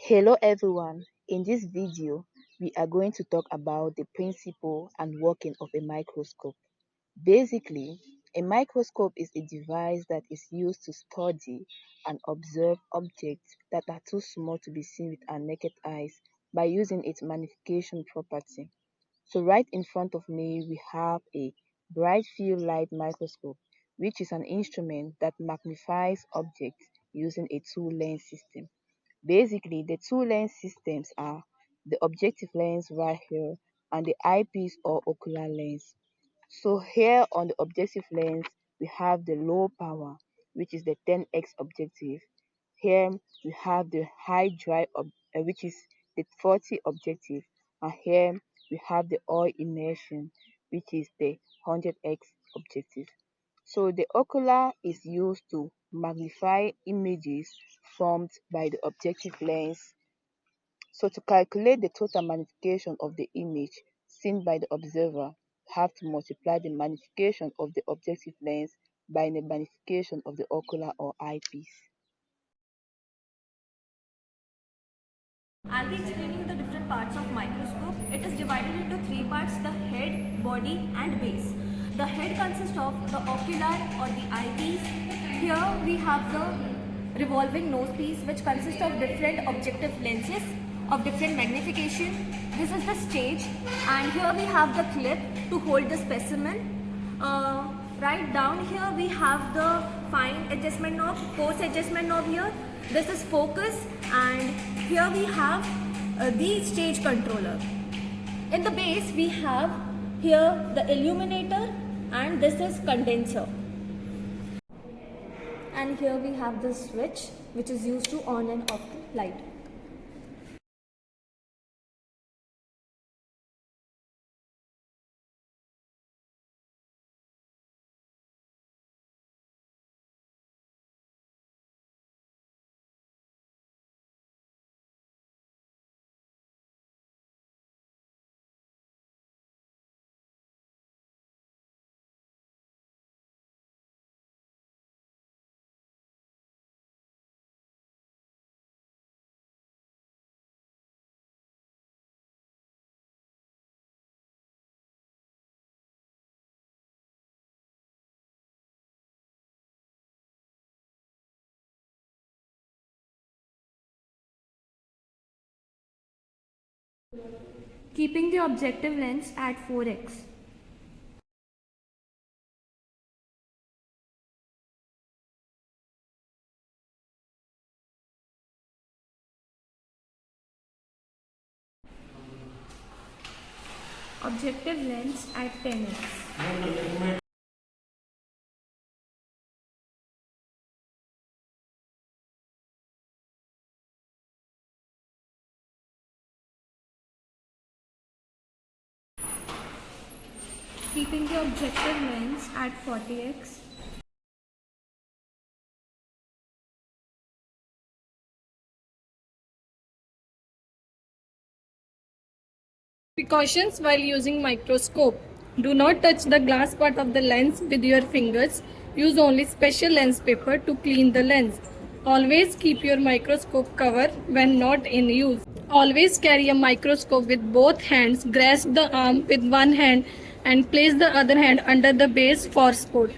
Hello everyone, in this video we are going to talk about the principle and working of a microscope. Basically, a microscope is a device that is used to study and observe objects that are too small to be seen with our naked eyes by using its magnification property. So right in front of me we have a bright field light microscope, which is an instrument that magnifies objects using a two-lens system. Basically, the two lens systems are the objective lens right here and the eyepiece or ocular lens. So here on the objective lens, we have the low power, which is the 10x objective. Here we have the high which is the 40 objective, and here we have the oil immersion, which is the 100x objective. So the ocular is used to magnify images formed by the objective lens. So to calculate the total magnification of the image seen by the observer, you have to multiply the magnification of the objective lens by the magnification of the ocular or eyepiece. I'll be explaining the different parts of microscope. It is divided into three parts: the head, body and base. The head consists of the ocular or the eyepiece. Here we have the revolving nose piece, which consists of different objective lenses of different magnification. This is the stage, and here we have the clip to hold the specimen. Right down here we have the fine adjustment knob, coarse adjustment knob here. This is focus, and here we have the stage controller. In the base we have here the illuminator, and this is condenser. And here we have the switch, which is used to on and off the light. Keeping the objective lens at 4x. Objective lens at 10x. Keeping the objective lens at 40x. Precautions while using microscope. Do not touch the glass part of the lens with your fingers. Use only special lens paper to clean the lens. Always keep your microscope cover when not in use. Always carry a microscope with both hands. Grasp the arm with one hand and place the other hand under the base for support.